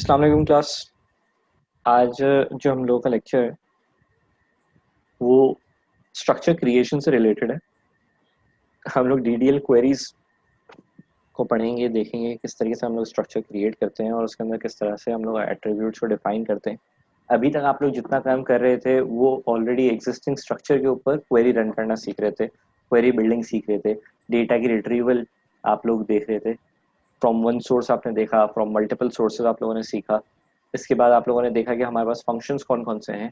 अस्सलाम वालेकुम क्लास। आज जो हम लोगों का लेक्चर है वो स्ट्रक्चर क्रिएशन से रिलेटेड है। हम लोग डीडीएल क्वेरीज को पढ़ेंगे, देखेंगे किस तरीके से हम लोग स्ट्रक्चर क्रिएट करते हैं और उसके अंदर किस तरह से हम लोग एट्रीब्यूट्स को डिफाइन करते हैं। अभी तक आप लोग जितना काम कर रहे थे वो ऑलरेडी एग्जिस्टिंग स्ट्रक्चर के ऊपर क्वेरी रन करना सीख रहे थे, क्वेरी बिल्डिंग सीख रहे थे, डेटा की रिट्रीवल आप लोग देख रहे थे। फ्रॉम वन सोर्स आपने देखा, फ्रॉम मल्टीपल सोर्सेज आप लोगों ने सीखा। इसके बाद आप लोगों ने देखा कि हमारे पास फंक्शंस कौन कौन से हैं,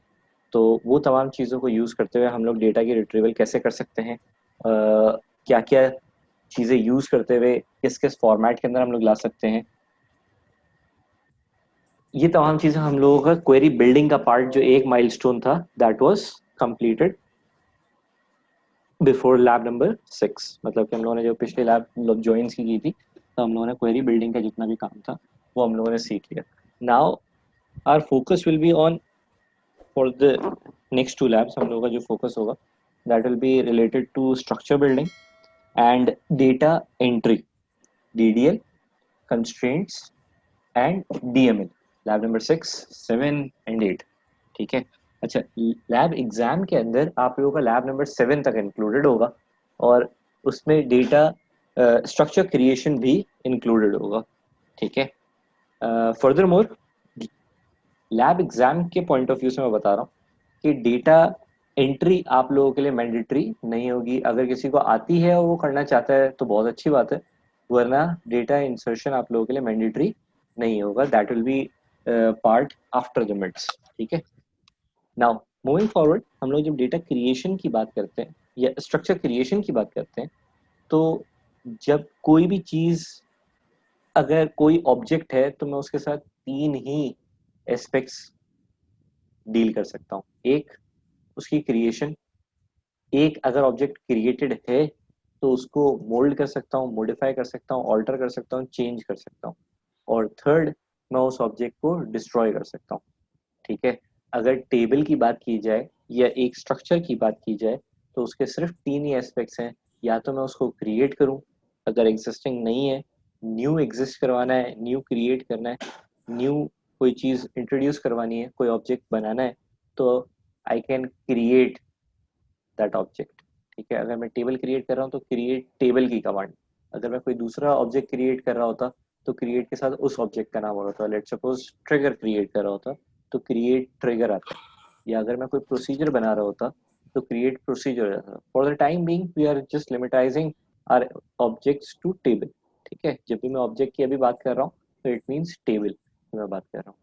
तो वो तमाम चीज़ों को यूज़ करते हुए हम लोग डेटा की रिट्रीवल कैसे कर सकते हैं, क्या क्या चीज़ें यूज़ करते हुए किस किस फॉर्मेट के अंदर हम लोग ला सकते हैं। ये तमाम चीज़ें हम लोगों का क्वेरी बिल्डिंग का पार्ट जो एक माइलस्टोन था that was completed before lab number 6। मतलब कि हम लोगों ने जो पिछले लैब ज्वाइन की थी तो हम लोगों ने क्वेरी बिल्डिंग का जितना भी काम था वो हम लोगों ने सीख लिया। Now our focus will be on for the next two labs. हम लोगों का जो फोकस होगा that will be related to structure building and data entry, DDL, constraints and DML. Lab number 6, 7 and 8। ठीक है। अच्छा, लैब एग्जाम के अंदर आप लोगों का लैब नंबर 7 तक इंक्लूडेड होगा और उसमें डेटा स्ट्रक्चर क्रिएशन भी इंक्लूडेड होगा। ठीक है। फर्दर मोर लैब एग्जाम के पॉइंट ऑफ व्यू से मैं बता रहा हूँ कि डेटा एंट्री आप लोगों के लिए मैंडेटरी नहीं होगी। अगर किसी को आती है और वो करना चाहता है तो बहुत अच्छी बात है, वरना डेटा इंसर्शन आप लोगों के लिए मैंडेटरी नहीं होगा। That will be part after the mids. ठीक है। नाउ मूविंग फॉरवर्ड, हम लोग जब डेटा क्रिएशन की बात करते हैं या स्ट्रक्चर क्रिएशन की बात करते हैं तो जब कोई भी चीज, अगर कोई ऑब्जेक्ट है तो मैं उसके साथ तीन ही एस्पेक्ट्स डील कर सकता हूँ। एक, उसकी क्रिएशन। एक, अगर ऑब्जेक्ट क्रिएटेड है तो उसको मोल्ड कर सकता हूँ, मॉडिफाई कर सकता हूँ, ऑल्टर कर सकता हूँ, चेंज कर सकता हूँ। और थर्ड, मैं उस ऑब्जेक्ट को डिस्ट्रॉय कर सकता हूँ। ठीक है। अगर टेबल की बात की जाए या एक स्ट्रक्चर की बात की जाए तो उसके सिर्फ तीन ही एस्पेक्ट्स हैं। या तो मैं उसको क्रिएट करूं, अगर एग्जिस्टिंग नहीं है न्यू एग्जिस्ट करवाना है, न्यू क्रिएट करना है, न्यू कोई चीज़ इंट्रोड्यूस करवानी है, कोई ऑब्जेक्ट बनाना है, तो I can create that object. ठीक है। अगर मैं टेबल क्रिएट कर रहा हूँ तो क्रिएट टेबल की कमांड। अगर मैं कोई दूसरा ऑब्जेक्ट क्रिएट कर रहा होता तो क्रिएट के साथ उस ऑब्जेक्ट का नाम हो रहा था। लेट सपोज ट्रिगर क्रिएट कर रहा होता तो क्रिएट ट्रिगर आता है। या अगर मैं कोई प्रोसीजर बना रहा होता तो क्रिएट प्रोसीजर आता। For the time being we are just limitizing our objects to table. ठीक है। जब भी मैं ऑब्जेक्ट की अभी बात कर रहा हूँ तो इट मीन्स टेबल की मैं बात कर रहा हूँ।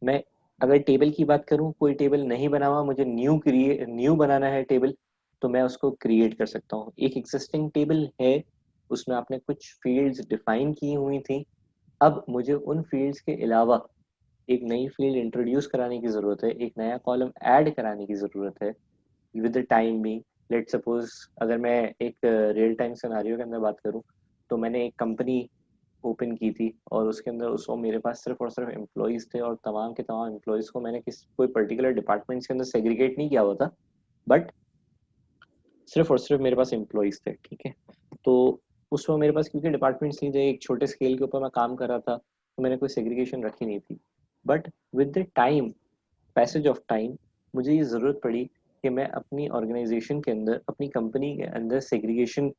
मैं अगर टेबल की बात करूं, कोई टेबल नहीं बना हुआ, मुझे न्यू बनाना है टेबल, तो मैं उसको क्रिएट कर सकता हूँ। एक एग्जिस्टिंग टेबल है, उसमें आपने कुछ फील्ड्स डिफाइन की हुई थी, अब मुझे उन फील्ड्स के अलावा एक नई फील्ड इंट्रोड्यूस कराने की ज़रूरत है, एक नया कॉलम ऐड कराने की ज़रूरत है विद द टाइम भी। लेट सपोज अगर मैं एक रियल टाइम सिनारियो के अंदर बात करूं तो मैंने एक कंपनी ओपन की थी और उसके अंदर उसको मेरे पास सिर्फ और सिर्फ एम्प्लॉयज़ थे और तमाम के तमाम एम्प्लॉयज़ को मैंने कोई पर्टिकुलर डिपार्टमेंट्स के अंदर सेग्रीगेट नहीं किया हुआ था, बट सिर्फ और सिर्फ मेरे पास एम्प्लॉयज़ थे। ठीक है। तो उस वक्त मेरे पास क्योंकि डिपार्टमेंट्स नहीं थे, एक छोटे स्केल के ऊपर मैं काम कर रहा था, तो मैंने कोई सेग्रीगेशन रखी नहीं थी। But with the time, passage of time, मुझे ये ज़रूरत पड़ी कि मैं अपनी ऑर्गेनाइजेशन के अंदर, अपनी कंपनी के अंदर सेग्रीगेशन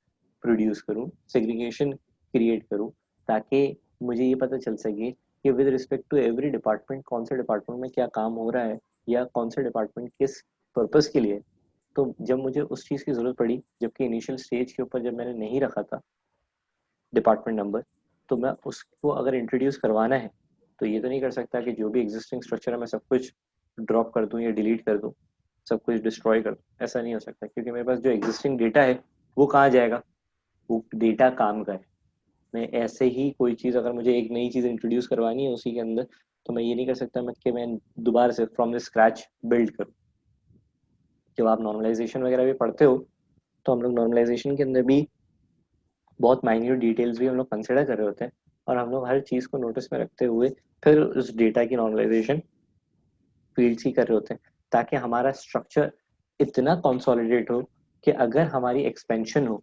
प्रोड्यूस करूं, सेग्रीगेशन क्रिएट करूं, ताकि मुझे ये पता चल सके कि with respect to every department कौन से डिपार्टमेंट में क्या काम हो रहा है या कौन से डिपार्टमेंट किस पर्पज़ के लिए। तो जब मुझे उस चीज़ की ज़रूरत पड़ी, जबकि इनिशियल स्टेज के ऊपर जब मैंने नहीं रखा था डिपार्टमेंट नंबर, तो मैं उसको अगर इंट्रोड्यूस करवाना है तो ये तो नहीं कर सकता कि जो भी एग्जिस्टिंग स्ट्रक्चर है मैं सब कुछ ड्रॉप कर दूं या डिलीट कर दूं, सब कुछ डिस्ट्रॉय कर दूं। ऐसा नहीं हो सकता क्योंकि मेरे पास जो एग्जिस्टिंग डेटा है वो कहाँ जाएगा, वो डेटा काम का है। मैं ऐसे ही कोई चीज़, अगर मुझे एक नई चीज़ इंट्रोड्यूस करवानी है उसी के अंदर, तो मैं ये नहीं कर सकता मैं कि मैं दोबारा से फ्रॉम द स्क्रैच बिल्ड करूँ। जब आप नॉर्मलाइजेशन वगैरह भी पढ़ते हो तो हम लोग नॉर्मलाइजेशन के अंदर भी बहुत माइन्यूट डिटेल्स भी हम लोग कंसिडर कर रहे होते हैं और हम लोग हर चीज़ को नोटिस में रखते हुए फिर उस डेटा की नॉर्मलाइजेशन फील्ड्स ही कर रहे होते हैं, ताकि हमारा स्ट्रक्चर इतना कंसोलिडेट हो कि अगर हमारी एक्सपेंशन हो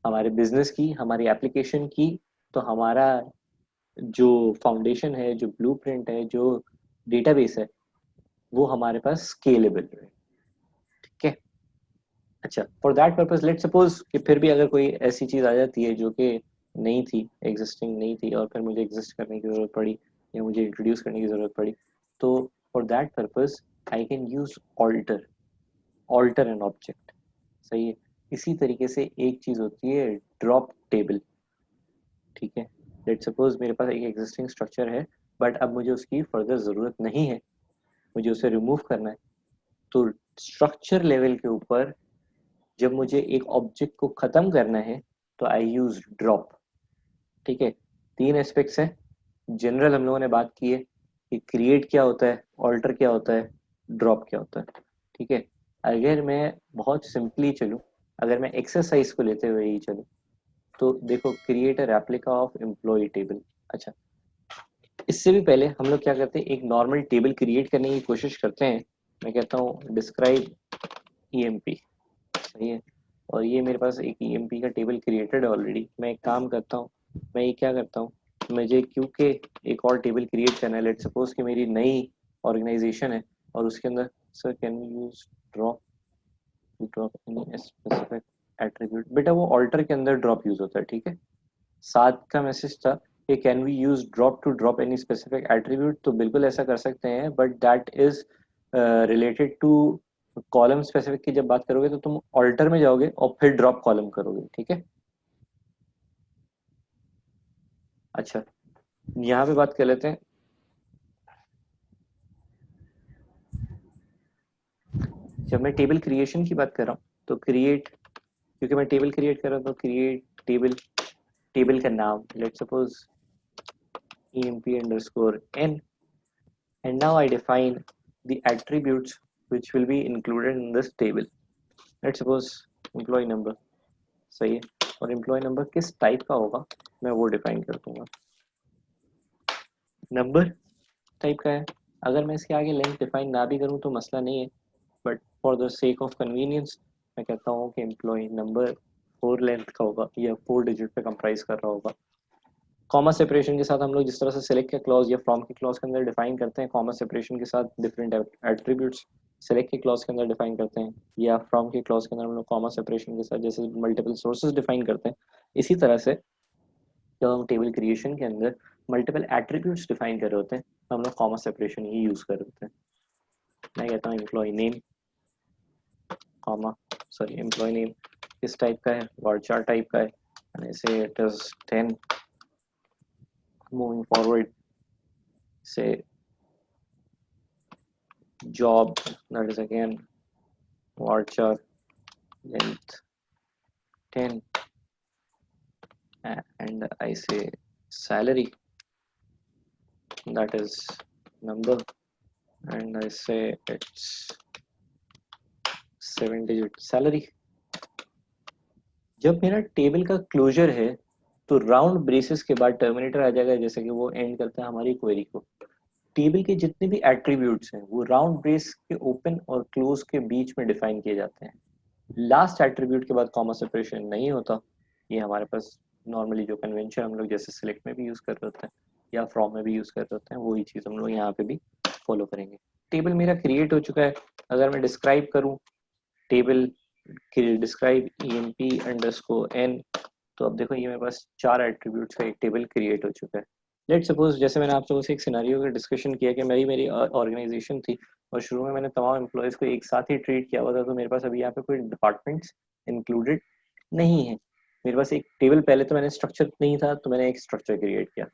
हमारे बिजनेस की, हमारी एप्लीकेशन की, तो हमारा जो फाउंडेशन है, जो ब्लूप्रिंट है, जो डेटाबेस है, वो हमारे पास स्केलेबल है। ठीक है। अच्छा, for that purpose let suppose कि फिर भी अगर कोई ऐसी चीज आ जाती है जो कि नहीं थी, एग्जिस्टिंग नहीं थी, और फिर मुझे एग्जिस्ट करने की जरूरत पड़ी या मुझे इंट्रोड्यूस करने की जरूरत पड़ी, तो for that purpose I can use alter, alter an object. सही है। इसी तरीके से एक चीज होती है ड्रॉप टेबल। ठीक है। लेट सपोज मेरे पास एक एग्जिस्टिंग स्ट्रक्चर है, बट अब मुझे उसकी फर्दर ज़रूरत नहीं है, मुझे उसे रिमूव करना है। तो स्ट्रक्चर लेवल के ऊपर जब मुझे एक ऑब्जेक्ट को ख़त्म करना है तो आई यूज ड्रॉप। ठीक है। तीन एस्पेक्ट्स हैं। जनरल हम लोगों ने बात की है कि क्रिएट क्या होता है, ऑल्टर क्या होता है, ड्रॉप क्या होता है। ठीक है। अगर मैं बहुत सिंपली चलूँ, अगर मैं एक्सरसाइज को लेते हुए ही चलूँ, तो देखो create a replica of employ table. अच्छा, इससे भी पहले हम लोग क्या करते हैं, एक नॉर्मल टेबल क्रिएट करने की कोशिश करते हैं। मैं कहता हूँ डिस्क्राइब ईएमपी। सही है। और ये मेरे पास एक ईएमपी का टेबल क्रिएटेड है ऑलरेडी। मैं एक काम करता हूँ, मैं ये क्या करता हूँ, मुझे क्योंकि एक और टेबल क्रिएट करना है, लेट सपोज कि मेरी नई ऑर्गेनाइजेशन है और उसके अंदर sir can you use drop to drop any specific attribute. बेटा वो ऑल्टर के अंदर ड्रॉप यूज होता है। ठीक है। साथ का मैसेज था कि can we use drop to drop any specific attribute, तो बिल्कुल ऐसा कर सकते हैं, but that is related to column specific की जब बात करोगे तो तुम ऑल्टर में जाओगे और फिर ड्रॉप कॉलम करोगे। ठीक है। अच्छा, यहाँ पे बात कर लेते हैं। जब मैं टेबल क्रिएशन की बात कर रहा हूँ तो क्रिएट, क्योंकि मैं टेबल क्रिएट कर रहा हूँ तो क्रिएट टेबल, टेबल का नाम let suppose emp underscore n, and now I define the attributes which will be included in this table. Let's suppose employee number। सही है। और एम्प्लॉय नंबर किस टाइप का होगा मैं वो डिफाइन कर दूंगा। नंबर टाइप का है। अगर मैं इसके आगे लेंथ डिफाइन ना भी करूँ तो मसला नहीं है, but for the sake of convenience मैं कहता हूँ कि एम्प्लॉय नंबर 4 लेंथ का होगा या 4 डिजिट पे कंप्राइज कर रहा होगा। कॉमा सेपरेशन के साथ हम लोग जिस तरह से सिलेक्ट के क्लॉज या फ्रॉम के क्लॉज के अंदर डिफाइन करते हैं, कॉमा सेपरेशन के साथ डिफरेंट एट्रीब्यूट्स सेलेक्ट के क्लॉज के अंदर डिफाइन करते हैं, या फ्रॉम के क्लॉज के अंदर हम लोग कॉमा सेपरेशन के साथ जैसे मल्टीपल सोर्सेज डिफाइन करते हैं। इसी तरह से जब हम टेबल क्रिएशन के अंदर मल्टीपल एट्रीब्यूट्स डिफाइन कर रहे होते हैं तो हम लोग कॉमा सेपरेशन ही यूज कर रहे होते हैं। मैं कहता हूँ employ name comma, sorry employ name किस टाइप का है, वर्ड टाइप का है, and I say it is 10। moving forward, say job, that is again varchar length 10, and I say salary, that is number, and I say it's 7 digit salary। जब मेरा table का closure है तो round braces के बाद terminator आ जाएगा, जैसे कि वो एंड करता है हमारी क्वेरी को। टेबल के जितने भी एट्रीब्यूट्स हैं वो राउंड ब्रेस के ओपन और क्लोज के बीच में डिफाइन किए जाते हैं। लास्ट एट्रीब्यूट के बाद कॉमा सेपरेशन नहीं होता। ये हमारे पास नॉर्मली जो कन्वेंशन हम लोग जैसे सिलेक्ट में भी यूज कर रहे होते हैं या फ्रॉम में भी यूज कर रहे होते हैं, वही चीज हम लोग यहाँ पे भी फॉलो करेंगे। टेबल मेरा क्रिएट हो चुका है। अगर मैं डिस्क्राइब करूँ टेबल, डिस्क्राइब emp_n, तो अब देखो ये मेरे पास 4 एट्रीब्यूट्स का एक टेबल क्रिएट हो चुका है। लेट सपोज जैसे मैंने आप लोगों से एक सिनेरियो का डिस्कशन किया कि मेरी ऑर्गेनाइजेशन थी और शुरू में मैंने तमाम एम्प्लॉयज़ को एक साथ ही ट्रीट किया हुआ था, तो मेरे पास अभी यहाँ पे कोई डिपार्टमेंट्स इंक्लूडेड नहीं है। मेरे पास एक टेबल, पहले तो मैंने स्ट्रक्चर नहीं था तो मैंने एक स्ट्रक्चर क्रिएट किया।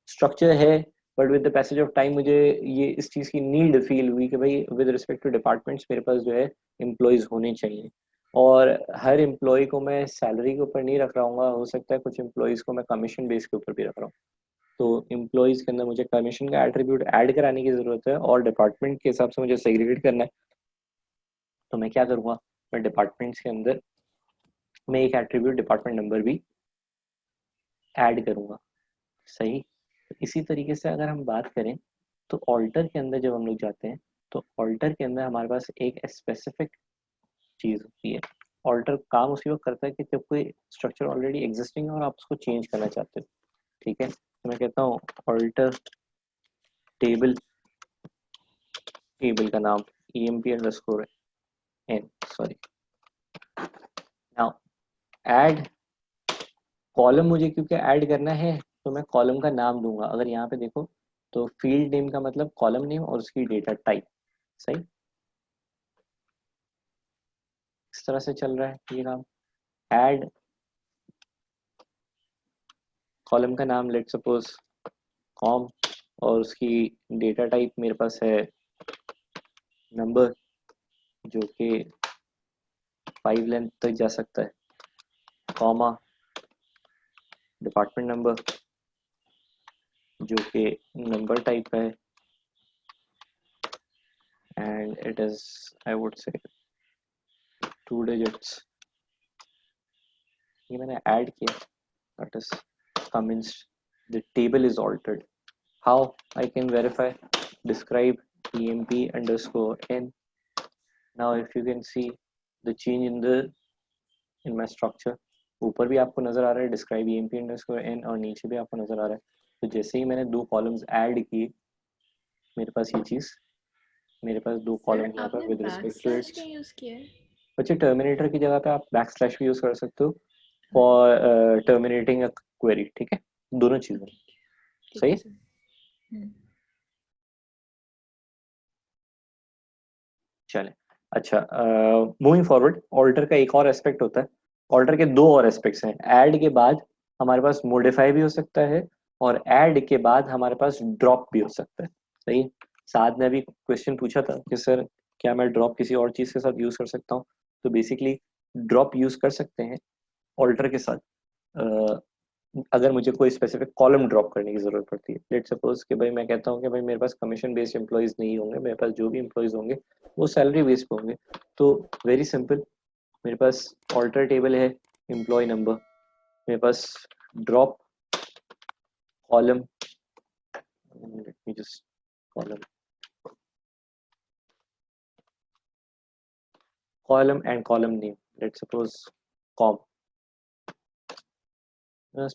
स्ट्रक्चर है, but with the passage of time मुझे ये इस चीज़ की नीड फील हुई कि भाई विद रिस्पेक्ट टू डिपार्टमेंट्स मेरे पास जो है एम्प्लॉयज़ होने चाहिए। और हर एम्प्लॉय को मैं सैलरी के ऊपर नहीं रख रहा हूँ, हो सकता है कुछ एम्प्लॉयज़ को मैं कमीशन बेस के ऊपर भी रख रहा हूँ। तो एम्प्लॉयज़ के अंदर मुझे कमीशन का एट्रीब्यूट ऐड कराने की ज़रूरत है और डिपार्टमेंट के हिसाब से मुझे सेग्रीगेट करना है। तो मैं क्या करूँगा, मैं डिपार्टमेंट्स के अंदर मैं एक एट्रीब्यूट डिपार्टमेंट नंबर भी ऐड करूँगा। सही। तो इसी तरीके से अगर हम बात करें तो ऑल्टर के अंदर जब हम लोग जाते हैं तो ऑल्टर के अंदर हमारे पास एक स्पेसिफिक चीज़ होती है। ऑल्टर काम उसी वक्त करता है कि जब कोई स्ट्रक्चर ऑलरेडी एग्जिस्टिंग है और आप उसको चेंज करना चाहते हो। ठीक है, तो मैं कहता हूँ ऑल्टर टेबल, टेबल का नाम emp underscore n, sorry. Now add column, मुझे क्योंकि ऐड करना है तो मैं कॉलम का नाम दूंगा। अगर यहाँ पे देखो तो फील्ड नेम का मतलब कॉलम नेम और उसकी डेटा टाइप, सही। इस तरह से चल रहा है ये काम। ऐड कॉलम का नाम लेट सपोज कॉम, और उसकी डेटा टाइप मेरे पास है नंबर, जो कि 5 लेंथ तक जा सकता है, कॉमा डिपार्टमेंट नंबर जो कि नंबर टाइप है, and it is I would say 2 digits. ये मैंने ऐड किया, that is convinced the table is altered. How I can verify? Describe emp underscore n. Now if you can see the change in my structure, ऊपर भी आपको नजर आ रहा है describe emp underscore n, और नीचे भी आपको नजर आ रहा है। तो जैसे ही मैंने 2 कॉलम्स ऐड किए, मेरे पास ये चीज, मेरे पास 2 कॉलम यहाँ पर with respect to its. Use किया है? बच्चे टर्मिनेटर की जगह पे आप बैक स्लैश भी यूज कर सकते हो फॉर टर्मिनेटिंग अ क्वेरी, ठीक है, दोनों चीजें ठीक सही है है। सर। चले, अच्छा, मूविंग फॉरवर्ड, ऑल्टर का एक और एस्पेक्ट होता है। ऑल्टर के 2 और एस्पेक्ट्स हैं। ऐड के बाद हमारे पास मॉडिफाई भी हो सकता है, और ऐड के बाद हमारे पास ड्रॉप भी हो सकता है, सही। साथ ने अभी क्वेश्चन पूछा था कि सर क्या मैं ड्रॉप किसी और चीज़ के साथ यूज़ कर सकता हूँ, तो बेसिकली ड्रॉप यूज़ कर सकते हैं ऑल्टर के साथ। अगर मुझे कोई स्पेसिफिक कॉलम ड्रॉप करने की जरूरत पड़ती है, लेट सपोज कि भाई मैं कहता हूँ कि भाई मेरे पास कमीशन बेस्ड एम्प्लॉयज नहीं होंगे, मेरे पास जो भी एम्प्लॉयज होंगे वो सैलरी बेस्ड होंगे, तो वेरी सिंपल, मेरे पास ऑल्टर टेबल है एम्प्लॉय नंबर, मेरे पास drop column, let me just column and column name, let suppose com,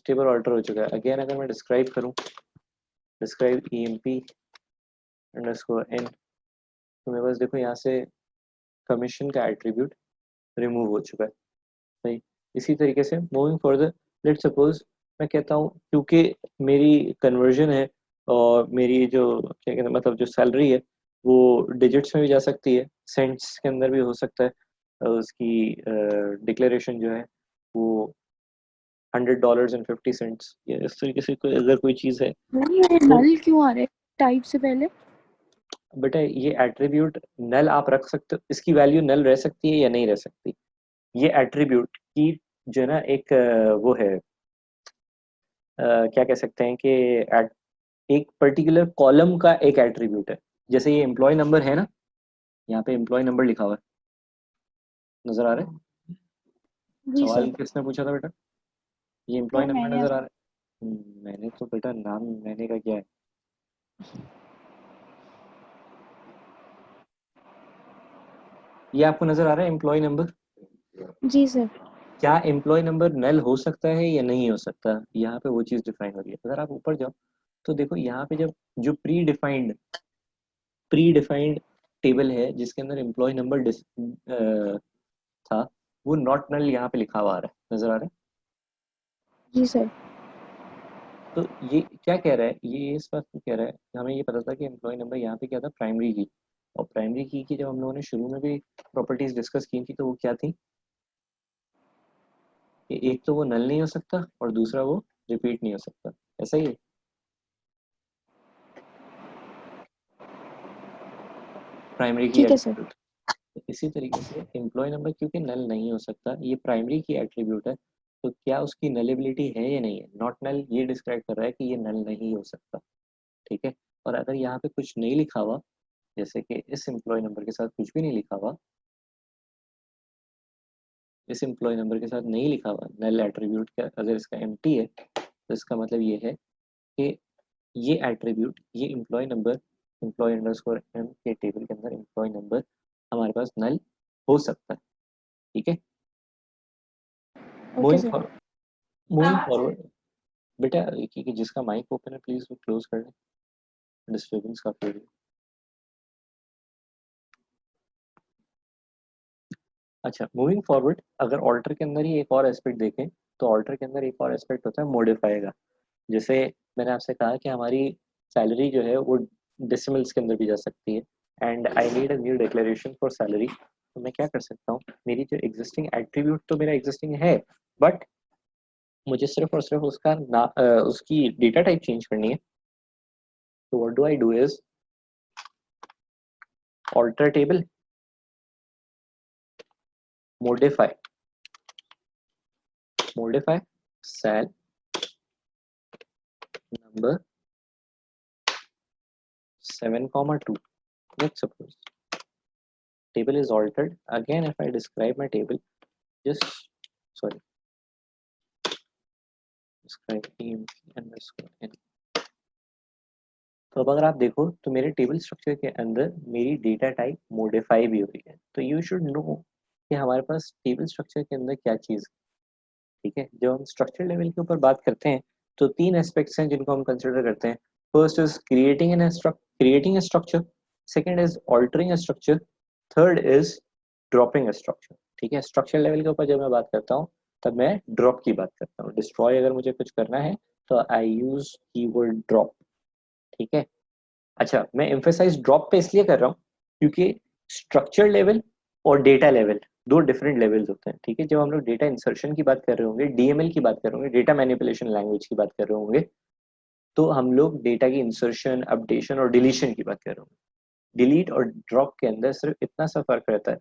table alter हो चुका है। अगेन अगर मैं डिस्क्राइब करूँ, डिस्क्राइब emp अंडरस्कोर n, तो मेरे पास देखो यहाँ से कमीशन का एट्रीब्यूट रिमूव हो चुका है, सही। इसी तरीके से मूविंग फर्दर, लेट सपोज मैं कहता हूँ क्योंकि मेरी कन्वर्जन है और मेरी जो क्या कहते हैं मतलब जो सैलरी है वो डिजिट्स में भी जा सकती है, सेंट्स के अंदर भी हो सकता है, उसकी डिक्लेरेशन जो है वो $100.50, या इस तरीके से कोई अगर कोई चीज़ है ये तो नल क्यों आ रहे टाइप से पहले? बेटा ये एट्रीब्यूट नल आप रख सकते हो, इसकी वैल्यू नल रह सकती है या नहीं रह सकती। ये एट्रीब्यूट की जो है ना एक वो है, क्या कह सकते हैं कि एक पर्टिकुलर कॉलम का एक एट्रीब्यूट है। जैसे ये एम्प्लॉय नंबर है ना, यहाँ पे एम्प्लॉय नंबर लिखा हुआ है, नजर आ रहा है। जी सर। सवाल किसने पूछा था बेटा? ये एम्प्लॉय सर नंबर मैंने नजर आ रहा है। मैंने तो बेटा नाम, मैंने का क्या है, ये आपको नजर आ रहा है एम्प्लॉय नंबर। जी सर। क्या एम्प्लॉय नंबर नल हो सकता है या नहीं हो सकता, यहाँ पे वो चीज़ डिफाइन हो रही है। अगर आप ऊपर जाओ तो देखो यहाँ पे जब जो प्री डिफाइंड टेबल है जिसके अंदर एम्प्लॉय नंबर था, वो नॉट नल यहाँ पे लिखा हुआ आ रहा है, नजर आ रहा है। जी सर। तो ये क्या कह रहा है, ये इस बात को कह रहा है, हमें ये पता था कि एम्प्लॉय नंबर यहाँ पे क्या था, प्राइमरी की। और प्राइमरी की जब हम लोगों ने शुरू में भी प्रॉपर्टीज डिस्कस की थी तो वो क्या थी कि एक तो वो नल नहीं हो सकता और दूसरा वो रिपीट नहीं हो सकता, ऐसा ही है। प्राइमरी की ठीक है सर। एट्रीब्यूट, तो इसी तरीके से एम्प्लॉय नंबर क्योंकि नल नहीं हो सकता, ये प्राइमरी की एट्रीब्यूट है, तो क्या उसकी नलेबिलिटी है या नहीं है, नॉट नल ये डिस्क्राइब कर रहा है कि ये नल नहीं हो सकता, ठीक है। और अगर यहाँ पे कुछ नहीं लिखा हुआ, जैसे कि इस एम्प्लॉय नंबर के साथ कुछ भी नहीं लिखा हुआ, इस एम्प्लॉय नंबर के साथ नहीं लिखा हुआ नल एट्रीब्यूट का, अगर इसका एम्प्टी है तो इसका मतलब ये है कि ये एट्रीब्यूट, ये employ number, employ underscore M के टेबल के अंदर एम्प्लॉय नंबर हमारे पास नल हो सकता है, ठीक है। Okay moving sir. Forward, moving forward बेटा कि जिसका माइक ओपन है प्लीज वो क्लोज कर लें, डिस्टर्बेंस काफी हो रही है। अच्छा, मूविंग फॉरवर्ड, अगर ऑल्टर के अंदर ही एक और एस्पेक्ट देखें तो ऑल्टर के अंदर एक और एस्पेक्ट होता है मॉडिफाई का। जैसे मैंने आपसे कहा कि हमारी सैलरी जो है वो डेसिमल्स के अंदर भी जा सकती है, and I need a new declaration for salary. तो मैं क्या कर सकता हूँ, मेरी जो एग्जिस्टिंग एट्रीब्यूट तो मेरा एग्जिस्टिंग है, बट मुझे सिर्फ और सिर्फ उसकी डेटा टाइप चेंज करनी है। तो what do I do is alter table, modify cell number 7,2. Let's suppose table is altered. Again, if I describe my table, just sorry, describe emp underscore n. तो अब अगर आप देखो तो मेरे टेबल स्ट्रक्चर के अंदर मेरी डेटा टाइप मॉडिफाई भी हुई है। तो यू शुड नो कि हमारे पास टेबल स्ट्रक्चर के अंदर क्या चीज़, ठीक है। जब हम स्ट्रक्चर लेवल के ऊपर बात करते हैं तो तीन एस्पेक्ट्स हैं जिनको हम कंसिडर करते हैं। First is creating a structure, second is altering A structure, third is dropping A structure, ठीक है। स्ट्रक्चर लेवल के ऊपर जब मैं बात करता हूँ तब मैं ड्रॉप की बात करता हूँ। डिस्ट्रॉय अगर मुझे कुछ करना है तो आई यूज कीवर्ड ड्रॉप, ठीक है। अच्छा, मैं एम्फेसाइज ड्रॉप पे इसलिए कर रहा हूँ क्योंकि स्ट्रक्चर लेवल और डेटा लेवल दो डिफरेंट लेवल्स होते हैं, ठीक है। जब हम लोग डेटा इंसर्शन की बात कर रहे होंगे, डीएमएल की बात कर रहे होंगे, डेटा मैनिपुलेशन लैंग्वेज की बात कर रहे होंगे, तो हम लोग डेटा की इंसर्शन, अपडेशन और डिलीशन की बात कर रहे होंगे। डिलीट और ड्रॉप के अंदर सिर्फ इतना सा फर्क रहता है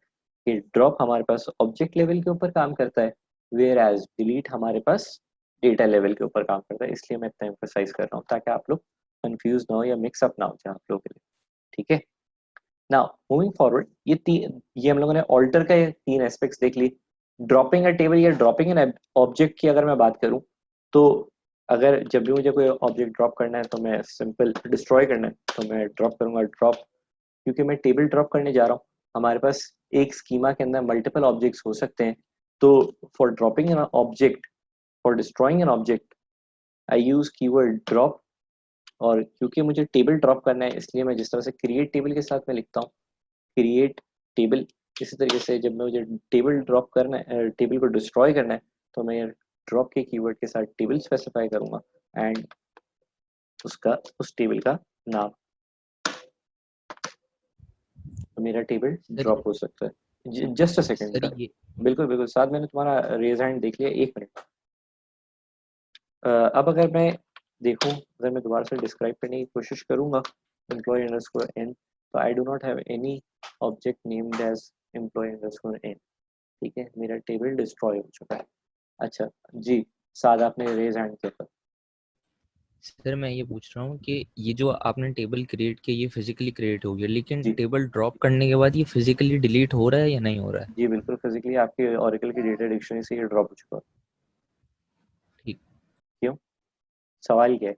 कि ड्रॉप हमारे पास ऑब्जेक्ट लेवल के ऊपर काम करता है, वेयर एज डिलीट हमारे पास डेटा लेवल के ऊपर काम करता है। इसलिए मैं इतना एम्फोसाइज कर रहा हूँ ताकि आप लोग कंफ्यूज ना हो या मिक्सअप ना हो जाए आप लोगों के लिए, ठीक है। नाउ मूविंग फॉरवर्ड, ये हम लोगों ने ऑल्टर का ये तीन एस्पेक्ट्स देख ली। ड्रॉपिंग अ टेबल या ड्रॉपिंग एन ऑब्जेक्ट की अगर मैं बात करूं तो अगर जब भी मुझे कोई ऑब्जेक्ट ड्रॉप करना है तो मैं सिंपल डिस्ट्रॉय करना है तो मैं ड्रॉप करूंगा ड्रॉप, क्योंकि मैं टेबल ड्रॉप करने जा रहा हूँ। हमारे पास एक स्कीमा के अंदर मल्टीपल ऑब्जेक्ट्स हो सकते हैं, तो for dropping an object, for destroying an object, I use keyword drop. और क्योंकि मुझे टेबल ड्रॉप करना है इसलिए मैं जिस तरह से क्रिएट टेबल के साथ में लिखता हूँ क्रिएट टेबल, इसी तरीके से जब मैं मुझे टेबल ड्रॉप करना है, टेबल को डिस्ट्रॉय करना है, तो मैं ड्रॉप के कीवर्ड के साथ टेबल स्पेसिफाई करूंगा एंड उसका उस टेबल का नाम, तो मेरा टेबल सर ड्रॉप हो सकता है। जस्ट अ सेकेंड सर बेटा, ये बिल्कुल बिल्कुल, साथ मैंने तुम्हारा रेज हैंड देख लिया, एक मिनट। अब अगर मैं देखूं, अगर मैं दोबारा से डिस्क्राइब करने की कोशिश करूंगा एम्प्लॉय अंडरस्कोर एन, तो I do not have any object named as employ underscore N, ठीक है। मेरा टेबल डिस्ट्रॉय हो चुका है। अच्छा जी, साद आपने रेज हैंड किया था। सर मैं ये पूछ रहा हूँ कि ये जो आपने टेबल क्रिएट किया ये फिजिकली क्रिएट हो गया, लेकिन जी टेबल ड्रॉप करने के बाद ये फिजिकली डिलीट हो रहा है या नहीं हो रहा है? जी बिल्कुल, फिजिकली आपकी ओरेकल की डेटा डिक्शनरी से ये ड्रॉप हो चुका है। ठीक। क्यों, सवाल क्या है?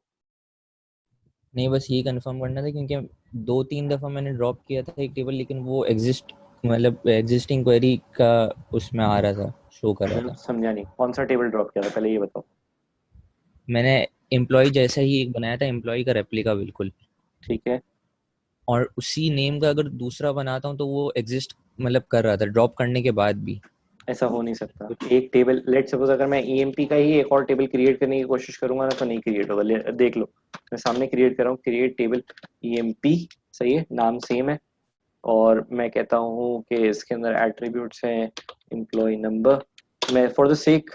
नहीं, बस ये कंफर्म करना था क्योंकि 2-3 दफा मैंने ड्रॉप किया था एक टेबल, लेकिन वो मतलब एग्जिस्टिंग क्वेरी का उसमें आ रहा था, शो कर रहा मैं था। समझा नहीं, कौन सा टेबल ड्रॉप किया था पहले ये बताओ। मैंने एम्प्लॉय जैसा ही एक बनाया था, एम्प्लॉय का रेप्लिका बिल्कुल, ठीक है, और उसी नेम का अगर दूसरा बनाता हूँ तो वो एग्जिस्ट मतलब कर रहा था ड्रॉप करने के बाद भी। ऐसा हो नहीं सकता। एक टेबल, लेट सपोज अगर मैं ईएमपी का ही एक और टेबल क्रिएट करने की कोशिश करूंगा ना तो नहीं क्रिएट होगा। देख लो, मैं सामने क्रिएट कर रहा हूँ, क्रिएट टेबल ईएमपी, सही है, नाम सेम है, और मैं कहता हूँ कि इसके अंदर एट्रीब्यूट्स हैं एम्प्लॉय नंबर। मैं फॉर द सेक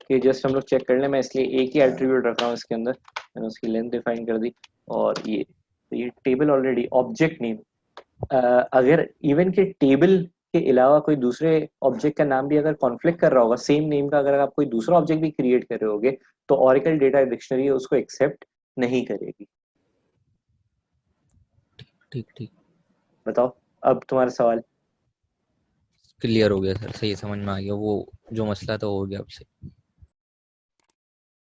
कि जस्ट हम लोग चेक कर लें, मैं इसलिए एक ही एट्रीब्यूट रख रहा हूँ इसके अंदर, मैंने उसकी लेंथ डिफाइन कर दी। और ये तो ये टेबल ऑलरेडी ऑब्जेक्ट नेम, अगर इवन के टेबल के अलावा कोई दूसरे ऑब्जेक्ट का नाम भी अगर कॉन्फ्लिक्ट कर रहा होगा सेम नेम का, अगर आप कोई दूसरा ऑब्जेक्ट भी क्रिएट कर रहे होगे तो ओरेकल डेटा डिक्शनरी उसको एक्सेप्ट नहीं करेगी। ठीक ठीक, बताओ अब तुम्हारा सवाल। क्लियर हो गया सर, सही समझ में आ गया, वो जो मसला था वो हो गया आपसे।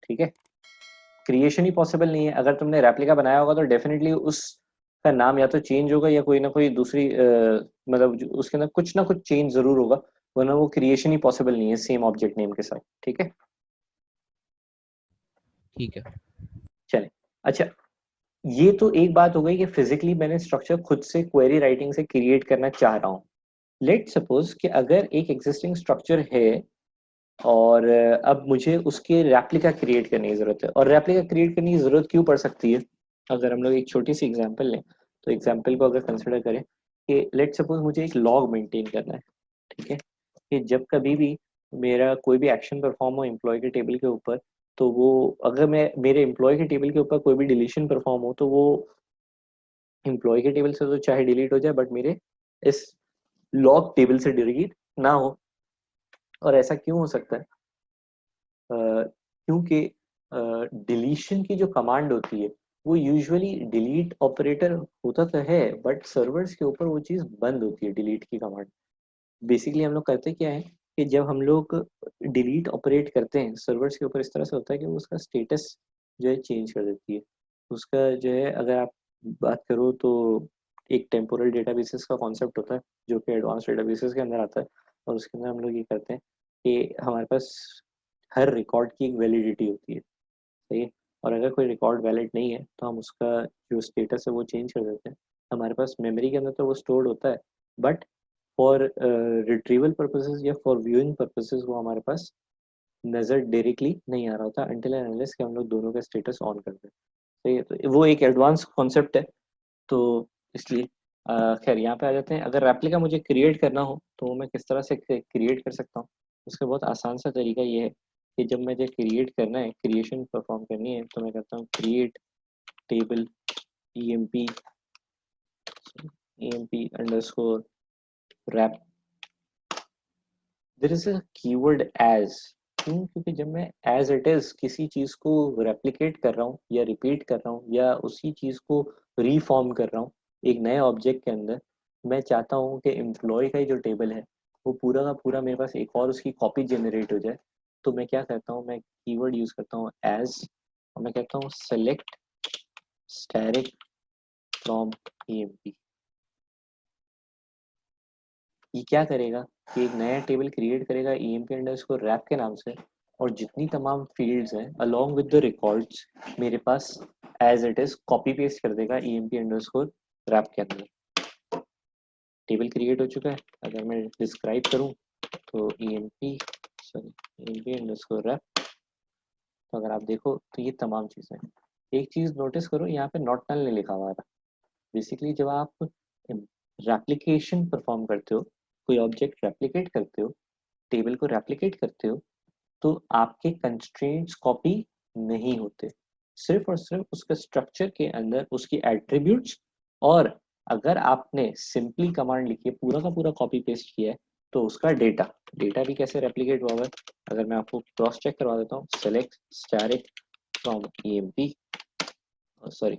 ठीक है, क्रिएशन ही पॉसिबल नहीं है। अगर तुमने रेप्लिका बनाया होगा तो डेफिनेटली उसका नाम या तो चेंज होगा या कोई ना कोई दूसरी मतलब उसके अंदर कुछ ना कुछ चेंज जरूर होगा, वरना वो क्रिएशन ही पॉसिबल नहीं है सेम ऑब्जेक्ट नेम के साथ, ठीक है। ठीक है। चले, अच्छा ये तो एक बात हो गई कि फिजिकली मैंने स्ट्रक्चर खुद से क्वेरी राइटिंग से क्रिएट करना चाह रहा हूँ। लेट सपोज कि अगर एक एग्जिस्टिंग स्ट्रक्चर है और अब मुझे उसके रेप्लिका क्रिएट करने की जरूरत है, और रेप्लिका क्रिएट करने की जरूरत क्यों पड़ सकती है? अगर हम लोग एक छोटी सी एग्जांपल लें, तो एग्जांपल को अगर कंसिडर करें कि लेट सपोज मुझे एक लॉग मेंटेन करना है, ठीक है, कि जब कभी भी मेरा कोई भी एक्शन परफॉर्म हो एम्प्लॉय के टेबल के ऊपर, तो वो अगर मैं मेरे एम्प्लॉय के टेबल के ऊपर कोई भी डिलीशन परफॉर्म हो तो वो एम्प्लॉय के टेबल से तो चाहे डिलीट हो जाए, बट मेरे इस लॉग टेबल से डिलीट ना हो। और ऐसा क्यों हो सकता है? क्योंकि डिलीशन की जो कमांड होती है वो यूजुअली डिलीट ऑपरेटर होता तो है, बट सर्वर्स के ऊपर वो चीज़ बंद होती है डिलीट की कमांड। बेसिकली हम लोग करते क्या है कि जब हम लोग डिलीट ऑपरेट करते हैं सर्वर्स के ऊपर, इस तरह से होता है कि वो उसका स्टेटस जो है चेंज कर देती है। उसका जो है अगर आप बात करो तो एक टेम्पोरल डेटाबेसेस का कॉन्सेप्ट होता है जो कि एडवांस डेटाबेसेस के अंदर आता है, और उसके अंदर हम लोग ये करते हैं कि हमारे पास हर रिकॉर्ड की एक वैलिडिटी होती है, सही है, और अगर कोई रिकॉर्ड वैलिड नहीं है तो हम उसका जो स्टेटस है वो चेंज कर देते हैं। हमारे पास मेमोरी के अंदर तो वो स्टोर्ड होता है, बट फॉर रिट्रीवल पर्पसेस या फॉर व्यूइंग पर्पसेस वो हमारे पास नज़र डायरेक्टली नहीं आ रहा होता अनटिल एंड अनलेस कि हम लोग दोनों का स्टेटस ऑन कर दें। सही है, तो वो एक एडवांस कॉन्सेप्ट है। तो इसलिए खैर यहाँ पे आ जाते हैं। अगर रेप्लिका मुझे क्रिएट करना हो तो मैं किस तरह से क्रिएट कर सकता हूँ? उसका बहुत आसान सा तरीका ये है कि जब मुझे क्रिएट करना है, क्रिएशन परफॉर्म करनी है, तो मैं करता हूँ create table emp underscore wrap. There is a keyword as. क्यों? क्योंकि जब मैं एज इट इज किसी चीज को रेप्लिकेट कर रहा हूँ या रिपीट कर रहा हूँ या उसी चीज को रीफॉर्म कर रहा हूँ एक नए ऑब्जेक्ट के अंदर, मैं चाहता हूँ कि एम्प्लॉय का ही जो टेबल है वो पूरा का पूरा मेरे पास एक और उसकी कॉपी जनरेट हो जाए। तो मैं क्या करता हूँ, मैं कीवर्ड यूज करता हूँ एज, और मैं कहता हूँ सेलेक्ट स्टैटिक फ्रॉम emp। ये क्या करेगा कि एक नया टेबल क्रिएट करेगा emp अंडरस्कोर रैप के नाम से, और जितनी तमाम फील्ड्स हैं अलोंग विद द रिकॉर्ड्स मेरे पास as it is copy paste कर देगा emp अंडरस्कोर रैप के अंदर। टेबल क्रिएट हो चुका है। अगर मैं डिस्क्राइब करूं तो emp अंडरस्कोर रैप, तो अगर आप देखो तो ये तमाम चीज़ें, एक चीज़ नोटिस करो यहाँ पे नॉट नल नहीं लिखा हुआ था। बेसिकली जब आप रेप्लिकेशन परफॉर्म करते हो, कोई ऑब्जेक्ट रेप्लिकेट करते हो, टेबल को रेप्लिकेट करते हो, तो आपके कंस्ट्रेंट्स कॉपी नहीं होते, सिर्फ और सिर्फ उसके स्ट्रक्चर के अंदर उसकी एट्रीब्यूट्स। और अगर आपने सिंपली कमांड लिखी है, पूरा का पूरा कॉपी पेस्ट किया है, तो उसका डेटा डेटा भी कैसे रेप्लिकेट हुआ है? अगर मैं आपको क्रॉस चेक करवा देता हूँ, select static from emp, sorry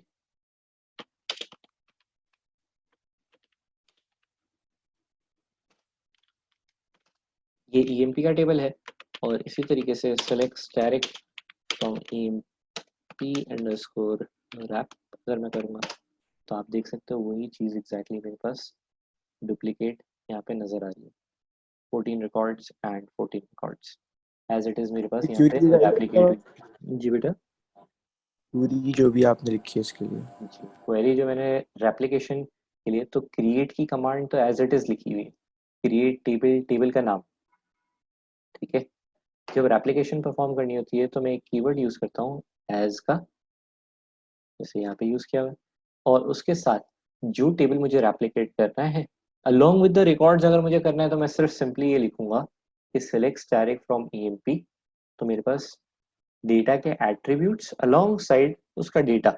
ये emp का टेबल है, और इसी तरीके से select static from emp underscore wrap अगर मैं करूँगा, तो आप देख सकते हो वही चीज़ एग्जैक्टली मेरे पास डुप्लीकेट यहाँ पे नज़र आ रही है। 14 records and 14 records as it is मेरे पास यहाँ पे क्यूरी रेप्लिकेट हुई। जी बेटा। क्यूरी जो भी आपने लिखी है इसके लिए जी, क्वेरी जो मैंने रेप्लिकेशन के लिए, तो क्रिएट की कमांड तो एज इट इज़ लिखी हुई है, क्रिएट टेबल, टेबल का नाम, ठीक है। जब रेप्लिकेशन परफॉर्म करनी होती है तो मैं एक कीवर्ड यूज़ करता हूँ एज का, जैसे यहाँ पे यूज़ किया हुआ है, और उसके साथ जो टेबल मुझे रेप्लिकेट करना है अलोंग विद द रिकॉर्ड्स अगर मुझे करना है, तो मैं सिर्फ सिंपली ये लिखूंगा कि सिलेक्ट स्टैटिक फ्रॉम emp। तो मेरे पास डेटा के एट्रीब्यूट्स अलोंग साइड उसका डेटा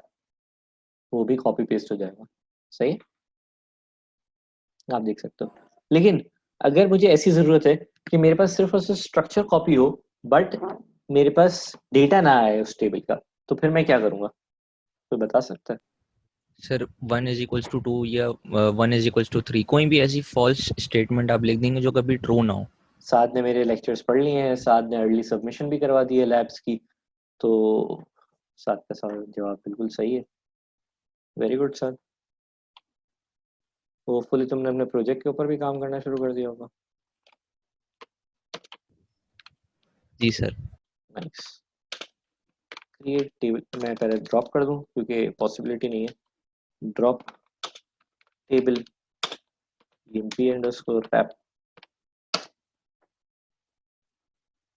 वो भी कॉपी पेस्ट हो जाएगा। सही है? आप देख सकते हो। लेकिन अगर मुझे ऐसी ज़रूरत है कि मेरे पास सिर्फ और सिर्फ स्ट्रक्चर कॉपी हो, बट मेरे पास डेटा ना आए उस टेबल का, तो फिर मैं क्या करूँगा? कोई बता सकता है? सर 1 इज इक्वल्स टू 2 या 1 इज इक्वल्स टू 3, कोई भी ऐसी फॉल्स स्टेटमेंट आप लिख देंगे जो कभी ट्रू ना हो। साथ ने मेरे लेक्चर्स पढ़ लिए हैं, साथ ने अर्ली सबमिशन भी करवा दी है लैब्स की, तो साथ का सवाल जवाब बिल्कुल सही है। Very good sir. होपफुली तुमने अपने प्रोजेक्ट के ऊपर भी काम करना शुरू कर दिया होगा। जी सर। नाइस। क्रिएट टेबल मैं पहले ड्रॉप कर दूं क्योंकि पॉसिबिलिटी नहीं है। Drop table emp underscore wrap।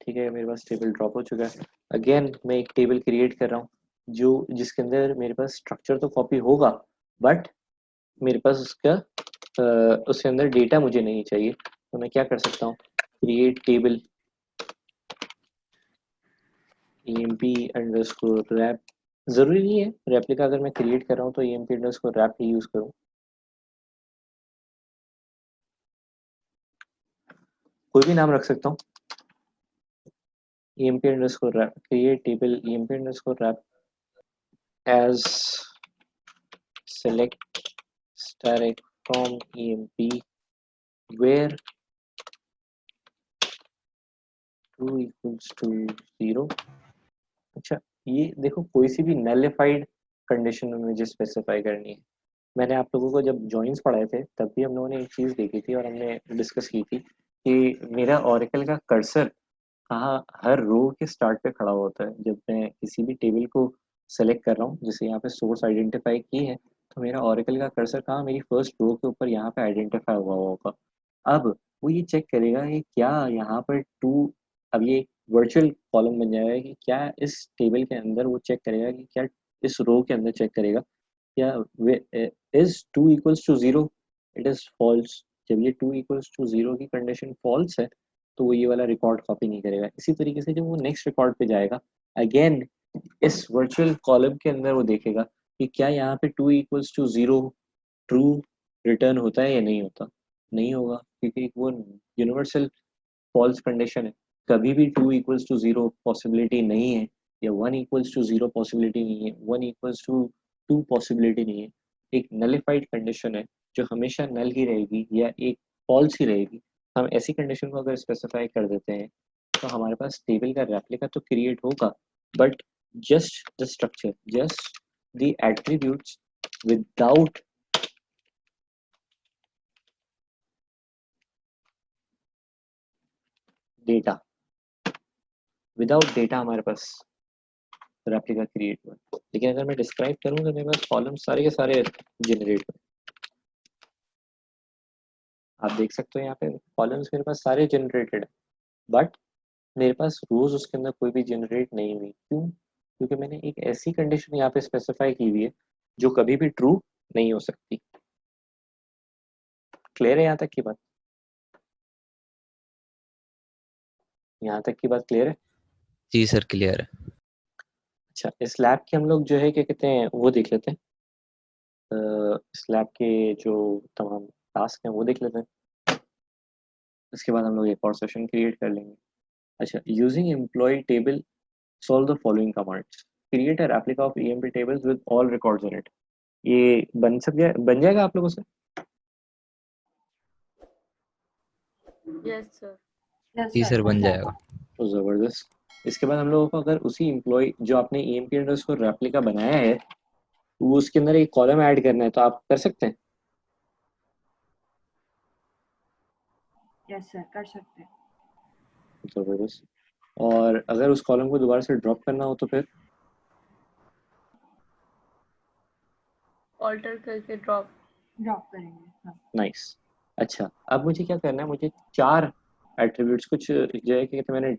ठीक है, मेरे पास टेबल ड्रॉप हो चुका है। अगेन मैं एक टेबल क्रिएट कर रहा हूँ जो जिसके अंदर मेरे पास स्ट्रक्चर तो कॉपी होगा, बट मेरे पास उसका उसके अंदर डेटा मुझे नहीं चाहिए। तो मैं क्या कर सकता हूँ, create table emp underscore wrap। जरूरी नहीं है रेप्लिका अगर मैं क्रिएट कर रहा हूँ तो emp अंडरस्कोर wrap ही यूज करूँ, कोई भी नाम रख सकता हूँ। emp underscore wrap create table emp underscore wrap as select static from emp where true equals to 0। अच्छा, ये देखो कोई सी भी नलिफाइड कंडीशन में मुझे स्पेसिफाई करनी है। मैंने आप लोगों को जब जॉइंस पढ़ाए थे तब भी हम लोगों ने एक चीज़ देखी थी और हमने डिस्कस की थी कि मेरा ऑरेकल का कर्सर कहाँ हर रो के स्टार्ट पे खड़ा होता है। जब मैं किसी भी टेबल को सेलेक्ट कर रहा हूँ, जैसे यहाँ पे सोर्स आइडेंटिफाई की है, तो मेरा ऑरेकल का कर्सर कहाँ मेरी फर्स्ट रो के ऊपर यहाँ पे आइडेंटिफाई हुआ होगा। अब वो ये चेक करेगा कि क्या यहाँ पर टू, अब ये वर्चुअल कॉलम बन जाएगा कि क्या इस टेबल के अंदर वो चेक करेगा कि क्या इस रो के अंदर चेक करेगा क्या is two equals to zero, it is false. जब ये टू इक्वल्स टू जीरो की कंडीशन फॉल्स है तो वो ये वाला रिकॉर्ड कॉपी नहीं करेगा। इसी तरीके से जब वो नेक्स्ट रिकॉर्ड पे जाएगा, अगेन इस वर्चुअल कॉलम के अंदर वो देखेगा कि क्या यहाँ पे two equals to zero true return होता है या नहीं होता। नहीं होगा क्योंकि वो यूनिवर्सल फॉल्स कंडीशन है। कभी भी two equals to zero possibility नहीं है, या one equals to zero possibility नहीं है, one equals to two possibility नहीं है। एक नलिफाइड कंडीशन है जो हमेशा नल ही रहेगी या एक फॉल्स ही रहेगी। हम ऐसी कंडीशन को अगर स्पेसिफाई कर देते हैं तो हमारे पास टेबल का रेप्लिका तो क्रिएट होगा, but just the structure, just the attributes without data, without data हमारे पास रेप्लिका क्रिएट हुआ। लेकिन अगर मैं डिस्क्राइब करूँ तो मेरे पास कॉलम सारे के सारे जनरेट हुए। आप देख सकते हो यहाँ पे कॉलम्स मेरे पास सारे जनरेटेड है, बट मेरे पास रोज उसके अंदर कोई भी जनरेट नहीं हुई। क्यों? क्योंकि मैंने एक ऐसी कंडीशन यहाँ पे स्पेसिफाई की हुई है जो कभी भी ट्रू नहीं हो सकती। क्लियर है यहाँ तक की बात? यहाँ तक की बात क्लियर है? जी सर क्लियर है। अच्छा, इस लैब के हम लोग जो है क्या कहते हैं वो देख लेते हैं। इस लैब के जो तमाम टास्क हैं वो देख लेते हैं, इसके बाद हम लोग एक और सेशन क्रिएट कर लेंगे। अच्छा, using employ table solve the following commands। create a replica of emp tables with all records in it। ये बन जाएगा आप लोगों से? Yes sir. जी सर बन जाएगा। तो जबरदस्त। इसके बाद हम लोगों को अगर उसी एम्प्लॉय जो आपने emp अंडरस्कोर रेप्लिका बनाया है वो उसके अंदर एक कॉलम ऐड करना है तो आप कर सकते हैं? यस सर कर सकते हैं। जबरदस्त। और अगर उस कॉलम को दोबारा से ड्रॉप करना हो तो फिर? ऑल्टर करके ड्रॉप करेंगे हाँ। नाइस। अच्छा, अब मुझे क्या करना है, मुझे 4 एट्रीब्यूट्स कुछ जो है कि मैंने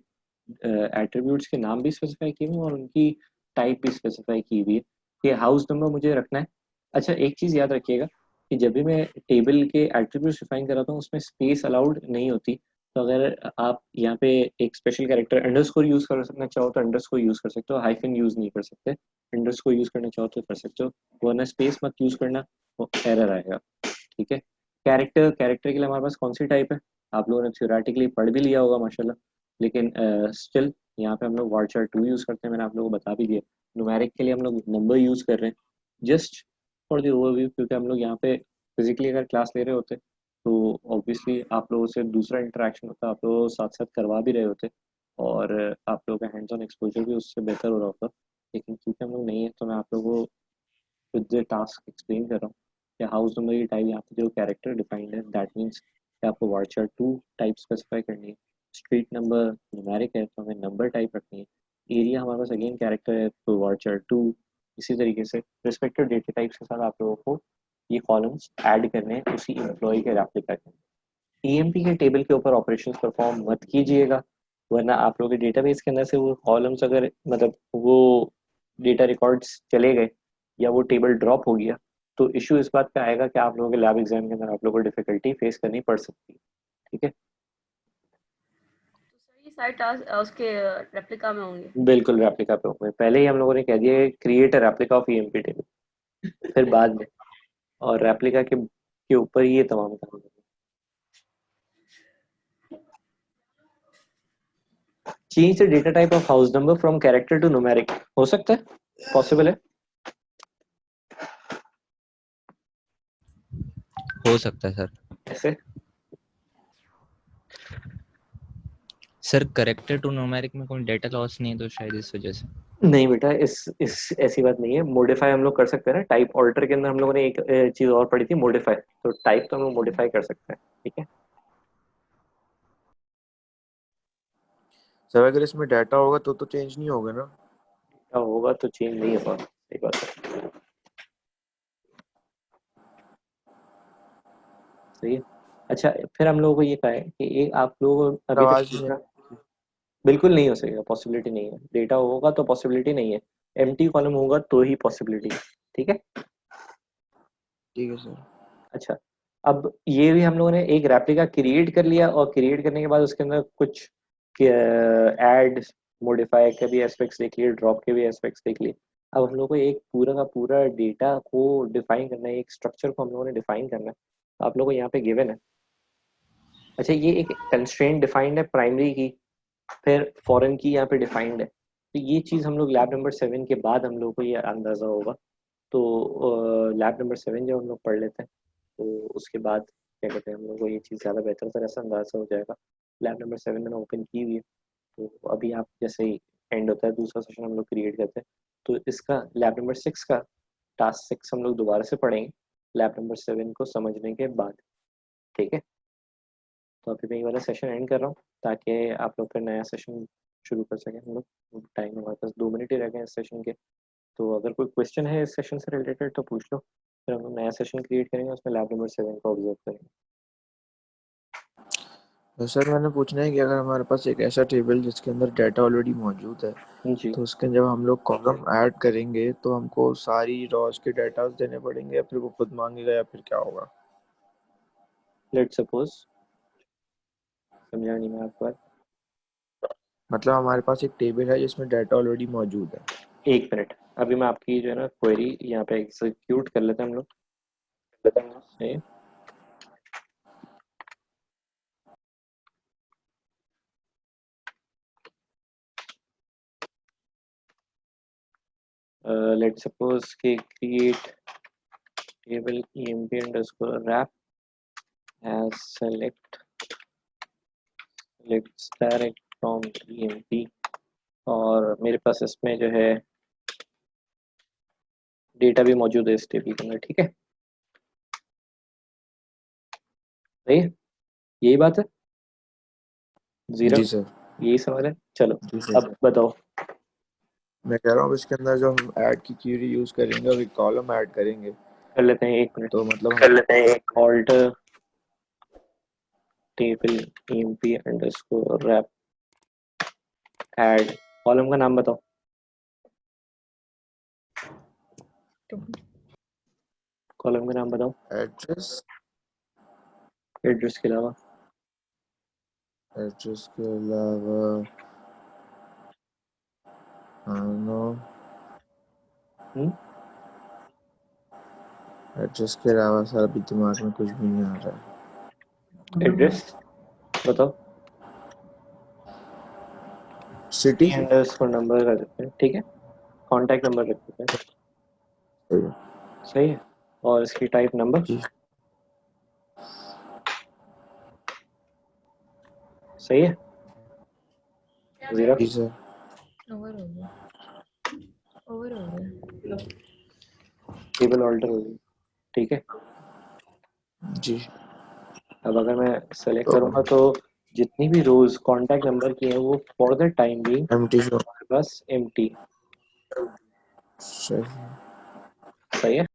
एट्रीब्यूट्स के नाम भी स्पेसिफाई किए हुए हैं और उनकी टाइप भी स्पेसिफाई की हुई है कि हाउस नंबर मुझे रखना है। अच्छा, एक चीज़ याद रखिएगा कि जब भी मैं टेबल के एट्रीब्यूट्स डिफाइन कराता हूँ उसमें स्पेस अलाउड नहीं होती। तो अगर आप यहाँ पे एक स्पेशल कैरेक्टर अंडरस्कोर यूज़ कर सकना चाहो तो अंडरस्कोर यूज़ कर सकते हो, हाइफन यूज़ नहीं कर सकते। अंडरस्कोर यूज़ करना चाहो तो कर सकते हो, वरना स्पेस मत यूज़ करना, वो एरर आएगा। ठीक है। कैरेक्टर के लिए हमारे पास कौन सी टाइप है आप लोगों ने थ्योरेटिकली पढ़ भी लिया होगा माशाल्लाह, लेकिन स्टिल यहाँ पे हम लोग वार्चर 2 यूज़ करते हैं, मैंने आप लोगों को बता भी दिया। न्यूमेरिक के लिए हम लोग नंबर यूज़ कर रहे हैं, जस्ट फॉर द ओवरव्यू, क्योंकि हम लोग यहाँ पे फिजिकली अगर क्लास ले रहे होते तो ऑब्वियसली आप लोगों से दूसरा इंटरेक्शन होता, आप लोग साथ साथ करवा भी रहे होते और आप लोगों का हैंड्स ऑन एक्सपोजर भी उससे बेहतर हो रहा होता। लेकिन क्योंकि हम लोग नहीं है तो मैं आप लोगों को विद टास्क एक्सप्लेन कर रहा हूँ कि हाउस नंबर की टाइप यहाँ पे जो कैरेक्टर डिफाइंड है दैट मीन्स कि आपको वार्चर 2 टाइप स्पेसिफाई करनी है। स्ट्रीट नंबर न्यूमेरिक है तो हमें नंबर टाइप रखनी है। एरिया हमारे पास अगेन कैरेक्टर है तो वार्चर 2। इसी तरीके से रिस्पेक्टिव डेटा टाइप्स के साथ आप लोगों को ये कॉलम्स ऐड करने हैं उसी एम्प्लॉय के रेप्लिका के। ईएमपी के टेबल के ऊपर ऑपरेशंस परफॉर्म मत कीजिएगा, वरना आप लोगों के डेटाबेस के अंदर से वो कॉलम्स अगर मतलब वो डेटा रिकॉर्ड्स चले गए या वो टेबल ड्रॉप हो गया तो इशू इस बात का आएगा कि आप लोगों के लैब एग्जाम के अंदर आप लोगों को डिफिकल्टी फेस करनी पड़ सकती है। ठीक है, तो सर ये सारे टास्क उसके रेप्लिका में होंगे। बिल्कुल रेप्लिका पे होंगे। पहले ही हम लोगों ने कह दिया create a replica of EMP table, फिर बाद में, और रेप्लिका के ऊपर ही ये तमाम काम होंगे। Change the data type of house number from character to numeric, हो सकता है, पॉसिबल है। हो सकता है सर। ऐसे सर करेक्टर टू न्यूमेरिक में कोई डेटा लॉस नहीं है तो शायद इस वजह से। नहीं बेटा, इस ऐसी बात नहीं है। मॉडिफाई हम लोग कर सकते हैं ना, टाइप ऑल्टर के अंदर हम लोगों ने एक चीज और पढ़ी थी, मॉडिफाई। तो टाइप तो हम लोग मॉडिफाई कर सकते हैं। ठीक है, सर अगर इसमें डाटा होगा तो चेंज नहीं होगा ना? क्या होगा तो चेंज नहीं होगा, सही बात है, सही है। अच्छा, फिर हम लोगों को ये कहा है कि एक आप लोग अभी तक आवाज नहीं पूछना, बिल्कुल नहीं हो सकेगा, पॉसिबिलिटी नहीं है। डेटा होगा तो पॉसिबिलिटी नहीं है, एम्प्टी कॉलम होगा तो ही पॉसिबिलिटी है। ठीक है, ठीक है सर। अच्छा, अब ये भी हम लोगों ने एक रेप्लिका क्रिएट कर लिया और क्रिएट करने के बाद उसके अंदर कुछ ऐड मॉडिफाई के भी एस्पेक्ट्स देख लिए, ड्रॉप के भी एस्पेक्ट्स देख लिए। अब हम लोग को एक पूरा का पूरा डेटा को डिफाइन करना है, एक स्ट्रक्चर को हम लोगों ने डिफाइन करना है। तो आप लोगों को यहाँ पे गिवन है। अच्छा, ये एक कंस्ट्रेंट डिफाइंड है प्राइमरी की, फिर फॉरेन की यहाँ पे डिफाइंड है। तो ये चीज़ हम लोग लैब नंबर 7 के बाद हम लोग को ये अंदाज़ा होगा। तो लैब नंबर 7 जब हम लोग पढ़ लेते हैं तो उसके बाद क्या कहते हैं हम लोग को ये चीज़ ज़्यादा बेहतर तरह से अंदाज़ा हो जाएगा। लैब नंबर 7 मैंने ओपन की हुई है, तो अभी आप जैसे ही एंड होता है दूसरा सेशन हम लोग क्रिएट करते हैं, तो इसका लैब नंबर 6 का टास्क 6 हम लोग दोबारा से पढ़ेंगे लैब नंबर 7 को समझने के बाद। ठीक है, तो अभी मैं ये वाला सेशन एंड कर रहा हूँ ताकि आप लोग फिर नया सेशन शुरू कर सकें हम लोग। टाइम हमारे पास 2 मिनट ही रह गए हैं इस सेशन के, तो अगर कोई क्वेश्चन है इस सेशन से रिलेटेड तो पूछ लो, फिर हम लोग नया सेशन क्रिएट करेंगे, उसमें लैब नंबर 7 को ऑब्जर्व करेंगे। तो सर मैंने पूछना है कि अगर हमारे पास एक ऐसा टेबल जिसके अंदर डाटा ऑलरेडी मौजूद है जी, तो उसके जब हम लोग कॉलम ऐड करेंगे तो हमको सारी रॉज के डाटा देने पड़ेंगे या फिर वो खुद मांगेगा या फिर क्या होगा? लेट्स सपोज, समझा नहीं मैं आपको बात। मतलब हमारे पास एक टेबल है जिसमें डाटा ऑलरेडी मौजूद है। एक मिनट, अभी मैं आपकी जो है ना क्वेरी यहाँ पे एग्जीक्यूट कर लेते हैं हम लोग। सही, लेट्स सपोज कि create table emp underscore wrap as select let's direct from emp, और मेरे पास इसमें जो है डेटा भी मौजूद है इस टेबल के अंदर। ठीक है, सही है, यही बात है, जीरो, जी सर। यही सवाल है। चलो जी सर। अब बताओ। मैं कह रहा हूँ इसके अंदर जो हम ऐड की क्यूरी यूज करेंगे और एक कॉलम ऐड करेंगे कर लेते हैं, एक मिनट, तो मतलब कर लेते हैं एक alter table emp underscore wrap add, column का नाम बताओ, कॉलम का नाम बताओ एड्रेस एड्रेस के अलावा। एड्रेस के अलावा नो, एड्रेस के अलावा सर अभी दिमाग में कुछ भी नहीं आ रहा है। एड्रेस बताओ, सिटी अंडरस्कोर नंबर कर देते हैं। ठीक है, कॉन्टैक्ट नंबर रख देते हैं। सही है, और इसकी टाइप नंबर। जी सही है, जीरो, जी सर। ओवर हो गया, ओवर हो गया। टेबल ऑल्टर होगी। ठीक है, जी अब अगर मैं सेलेक्ट तो करूंगा तो जितनी भी रोज कॉन्टैक्ट नंबर की है वो for the time being empty show plus empty. सही सही है।